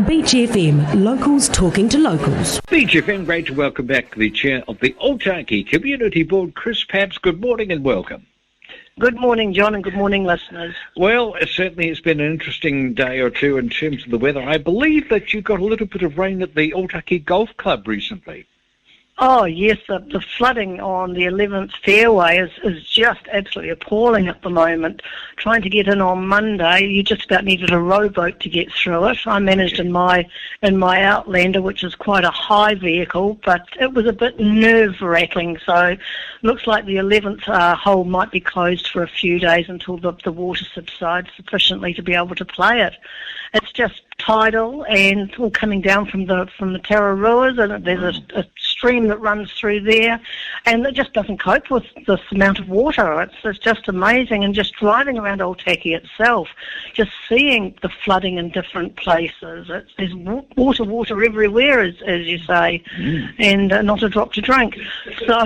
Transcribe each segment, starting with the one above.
Beach FM, locals talking to locals. Beach FM, great to welcome back the chair of the Otaki Community Board, Chris Papps. Good morning and welcome. Good morning, John, and good morning, listeners. Well, it certainly has been an interesting day or two in terms of the weather. I believe that you got a little bit of rain at the Otaki Golf Club recently. Oh, yes, the flooding on the 11th fairway is just absolutely appalling at the moment. Trying to get in on Monday, you just about needed a rowboat to get through it. I managed in my Outlander, which is quite a high vehicle, but it was a bit nerve-wracking. So looks like the 11th hole might be closed for a few days until the water subsides sufficiently to be able to play it. It's just tidal and all coming down from the Tararuas, and there's a stream that runs through there, and it just doesn't cope with this amount of water. It's just amazing, and just driving around Otaki itself, just seeing the flooding in different places. There's water everywhere, as you say, and not a drop to drink. So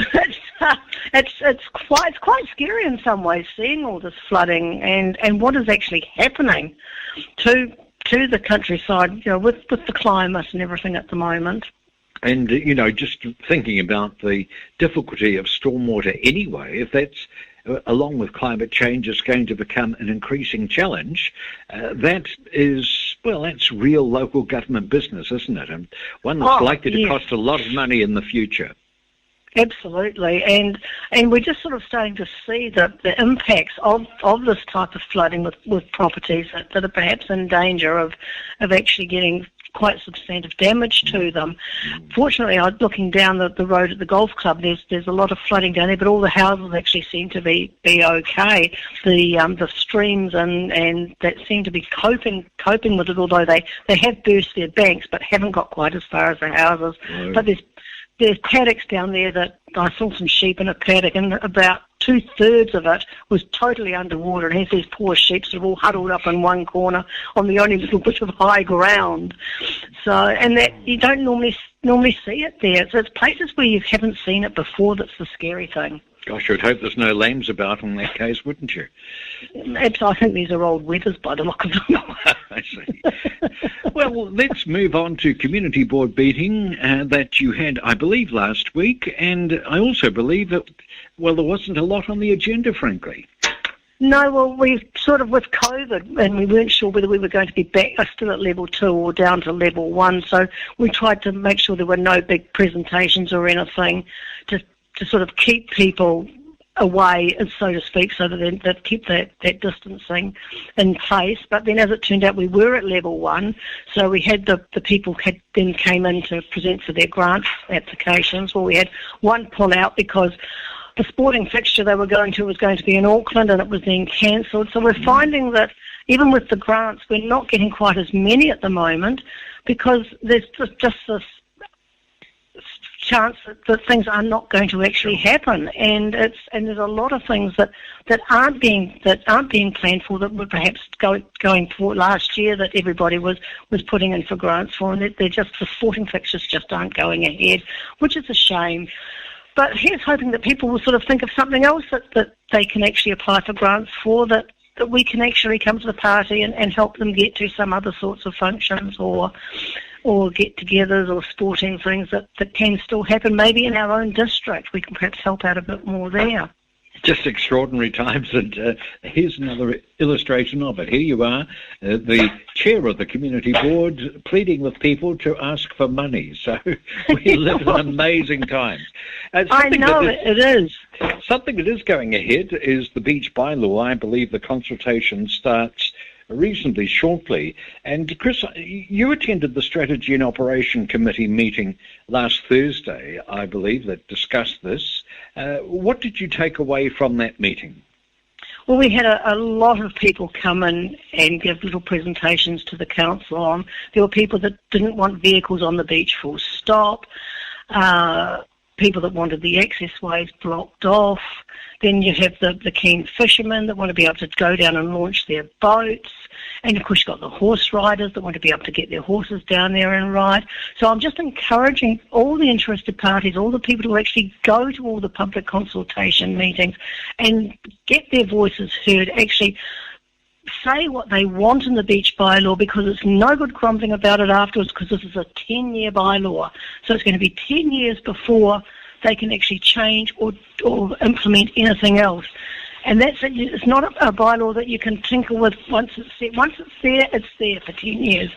it's quite scary in some ways, seeing all this flooding and what is actually happening to the countryside, with the climate and everything at the moment. And, just thinking about the difficulty of stormwater anyway, if that's, along with climate change, is going to become an increasing challenge, that's real local government business, isn't it? And one that's likely to cost a lot of money in the future. Absolutely, and we're just sort of starting to see the impacts of this type of flooding with properties that are perhaps in danger of actually getting quite substantive damage to them. Fortunately, looking down the road at the golf club, there's a lot of flooding down there, but all the houses actually seem to be okay. The streams and that seem to be coping with it, although they have burst their banks, but haven't got quite as far as the houses. No. But there's paddocks down there that I saw some sheep in a paddock, and about 2/3 of it was totally underwater, and these poor sheep sort of all huddled up in one corner on the only little bit of high ground. So, and that you don't normally see it there. So it's places where you haven't seen it before that's the scary thing. Gosh, you'd hope there's no lambs about in that case, wouldn't you? I think these are old wethers by the look of them. I see. Well, let's move on to community board meeting that you had, I believe, last week, and I also believe that, there wasn't a lot on the agenda, frankly. No, well, we sort of, with COVID, and we weren't sure whether we were going to be back still at level 2 or down to level 1, so we tried to make sure there were no big presentations or anything to sort of keep people away, so to speak, so that they keep that distancing in place. But then, as it turned out, we were at level 1, so we had the people then came in to present for their grant applications. Well, we had one pull out because the sporting fixture they were going to was going to be in Auckland, and it was then cancelled. So we're finding that even with the grants, we're not getting quite as many at the moment because there's just this chance that things are not going to actually happen, and there's a lot of things that aren't being planned for that were perhaps going for last year that everybody was putting in for grants for, and they're just, the sporting fixtures just aren't going ahead, which is a shame. But here's hoping that people will sort of think of something else that they can actually apply for grants for, that we can actually come to the party and help them get to some other sorts of functions or get-togethers or sporting things that can still happen, maybe in our own district. We can perhaps help out a bit more there. Just extraordinary times, and here's another illustration of it. Here you are, the chair of the community board, pleading with people to ask for money. So we live in amazing times. I know, it is. Something that is going ahead is the beach bylaw. I believe the consultation starts reasonably shortly. And Chris, you attended the Strategy and Operation Committee meeting last Thursday, I believe, that discussed this. What did you take away from that meeting? Well, we had a lot of people come in and give little presentations to the council on. There were people that didn't want vehicles on the beach full stop, people that wanted the access ways blocked off. Then you have the keen fishermen that want to be able to go down and launch their boats. And, of course, you've got the horse riders that want to be able to get their horses down there and ride. So I'm just encouraging all the interested parties, all the people who actually go to all the public consultation meetings and get their voices heard, actually say what they want in the beach bylaw, because it's no good grumbling about it afterwards, because this is a 10-year bylaw. So it's going to be 10 years before they can actually change or implement anything else. And it's not a bylaw that you can tinker with once it's there. Once it's there for 10 years.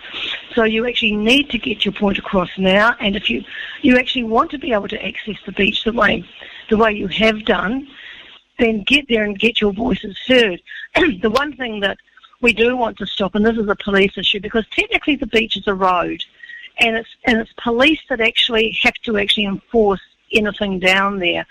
So you actually need to get your point across now. And if you actually want to be able to access the beach the way you have done, then get there and get your voices heard. The one thing that we do want to stop, and this is a police issue, because technically the beach is a road, and it's police that actually have to actually enforce anything down there.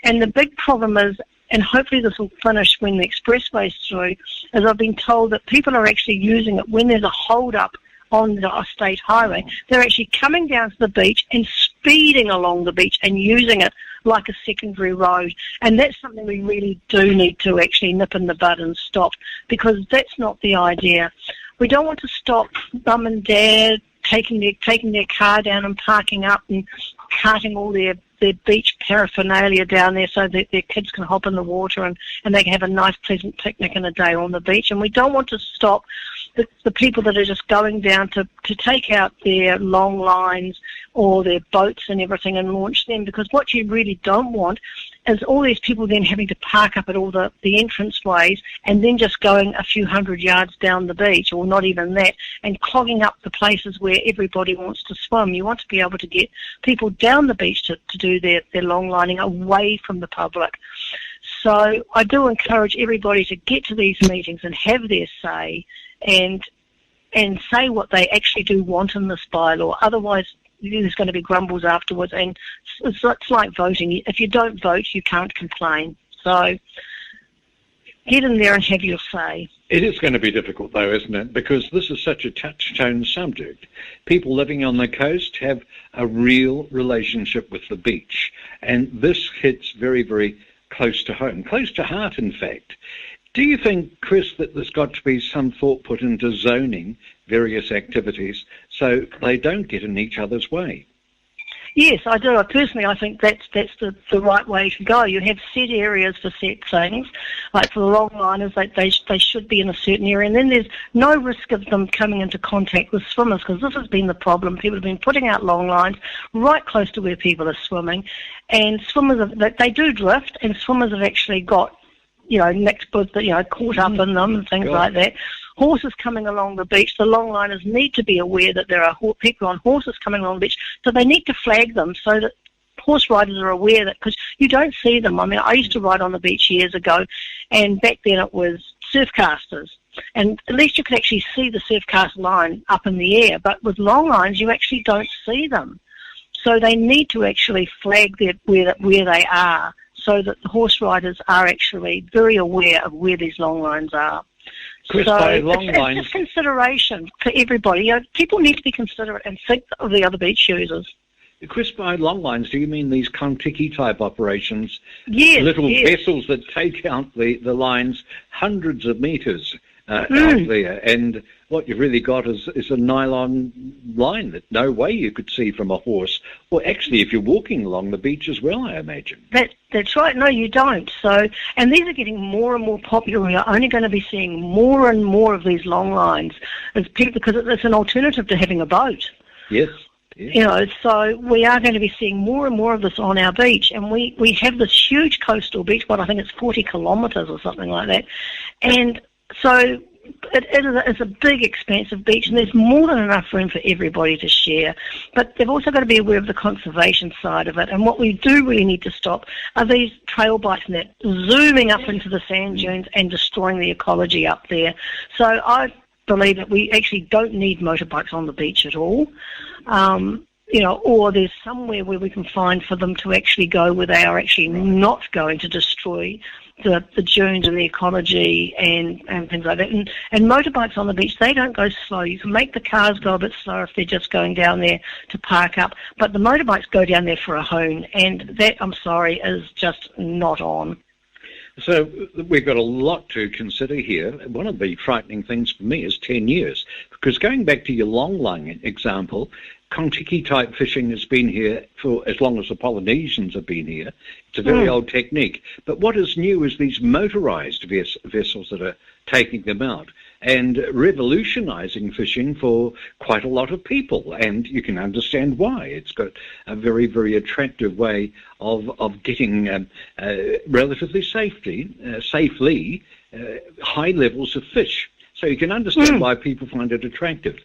And the big problem is, and hopefully this will finish when the expressway's through, is I've been told that people are actually using it when there's a hold-up on the state highway. They're actually coming down to the beach and speeding along the beach and using it like a secondary road. And that's something we really do need to actually nip in the bud and stop, because that's not the idea. We don't want to stop mum and dad taking their car down and parking up and carting all their beach paraphernalia down there so that their kids can hop in the water and they can have a nice pleasant picnic and a day on the beach. And we don't want to stop the people that are just going down to take out their long lines or their boats and everything and launch them, because what you really don't want is all these people then having to park up at all the entrance ways and then just going a few hundred yards down the beach, or not even that, and clogging up the places where everybody wants to swim. You want to be able to get people down the beach to do their long lining away from the public. So I do encourage everybody to get to these meetings and have their say and say what they actually do want in this bylaw. Otherwise, there's going to be grumbles afterwards, and it's like voting. If you don't vote, you can't complain. So get in there and have your say. It is going to be difficult, though, isn't it? Because this is such a touchstone subject. People living on the coast have a real relationship with the beach, and this hits very, very close to home, close to heart, in fact. Do you think, Chris, that there's got to be some thought put into zoning various activities so they don't get in each other's way? Yes, I do. Personally, I think that's the right way to go. You have set areas for set things, like for the longliners, they should be in a certain area, and then there's no risk of them coming into contact with swimmers, because this has been the problem. People have been putting out long lines right close to where people are swimming, and swimmers they do drift, and swimmers have actually got nicked with, caught up in them and things like that. Horses coming along the beach, the longliners need to be aware that there are people on horses coming along the beach, so they need to flag them so that horse riders are aware that, because you don't see them. I mean, I used to ride on the beach years ago, and back then it was surfcasters, and at least you could actually see the surfcast line up in the air, but with long lines you actually don't see them. So they need to actually flag where they are, so that the horse riders are actually very aware of where these long lines are. Chris, so it's just consideration for everybody. People need to be considerate and think of the other beach users. Chris, by long lines, do you mean these Kontiki type operations? Yes. Little vessels that take out the lines hundreds of metres out there, and what you've really got is a nylon line that no way you could see from a horse, or actually if you're walking along the beach as well, I imagine. That's right. No, you don't. So, and these are getting more and more popular. We are only going to be seeing more and more of these long lines because it's an alternative to having a boat. Yes. So we are going to be seeing more and more of this on our beach, and we have this huge coastal beach, I think it's 40 kilometres or something like that, and so it's a big, expansive beach, and there's more than enough room for everybody to share. But they've also got to be aware of the conservation side of it. And what we do really need to stop are these trail bikes and that zooming up into the sand dunes and destroying the ecology up there. So I believe that we actually don't need motorbikes on the beach at all. Or there's somewhere where we can find for them to actually go where they are actually not going to destroy the dunes and the ecology and things like that. And motorbikes on the beach, they don't go slow. You can make the cars go a bit slower if they're just going down there to park up, but the motorbikes go down there for a hoon, and that, I'm sorry, is just not on. So we've got a lot to consider here. One of the frightening things for me is 10 years, because going back to your long line example, Kontiki-type fishing has been here for as long as the Polynesians have been here. It's a very old technique. But what is new is these motorised vessels that are taking them out. and revolutionising fishing for quite a lot of people, and you can understand why. It's got a very, very attractive way of getting relatively safely high levels of fish. So you can understand why people find it attractive.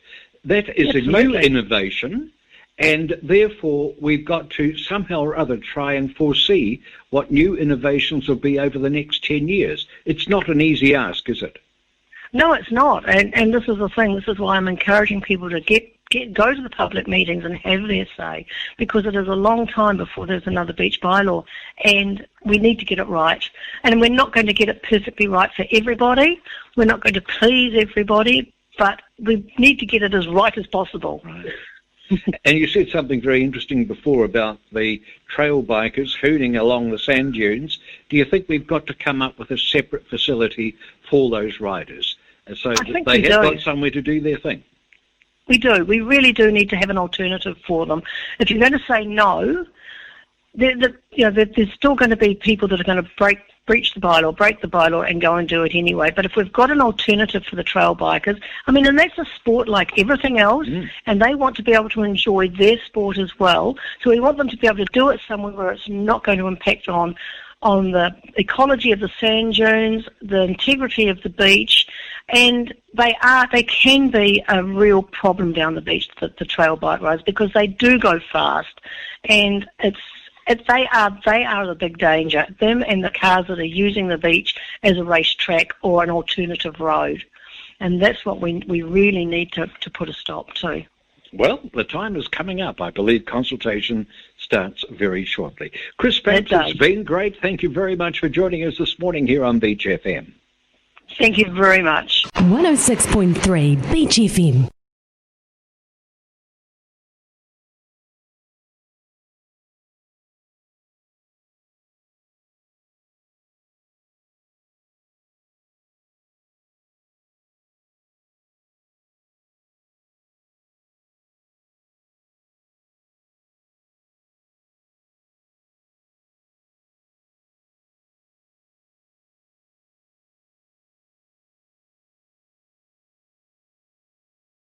That is a new innovation, and therefore we've got to somehow or other try and foresee what new innovations will be over the next 10 years. It's not an easy ask, is it? No, it's not. And this is the thing. This is why I'm encouraging people to go to the public meetings and have their say, because it is a long time before there's another beach bylaw, and we need to get it right. And we're not going to get it perfectly right for everybody. We're not going to please everybody, but we need to get it as right as possible. Right. And you said something very interesting before about the trail bikers hooning along the sand dunes. Do you think we've got to come up with a separate facility for those riders so that they have got somewhere to do their thing? We do. We really do need to have an alternative for them. If you're going to say no, there's still going to be people that are going to break the bylaw and go and do it anyway. But if we've got an alternative for the trail bikers, I mean, and that's a sport like everything else, and they want to be able to enjoy their sport as well. So we want them to be able to do it somewhere where it's not going to impact on the ecology of the sand dunes, the integrity of the beach, and they can be a real problem down the beach, the trail bike rides, because they do go fast, and they are the big danger, them and the cars that are using the beach as a racetrack or an alternative road. And that's what we really need to put a stop to. Well, the time is coming up. I believe consultation starts very shortly. Chris Papps, it's been great. Thank you very much for joining us this morning here on Beach FM. Thank you very much. 106.3 Beach FM.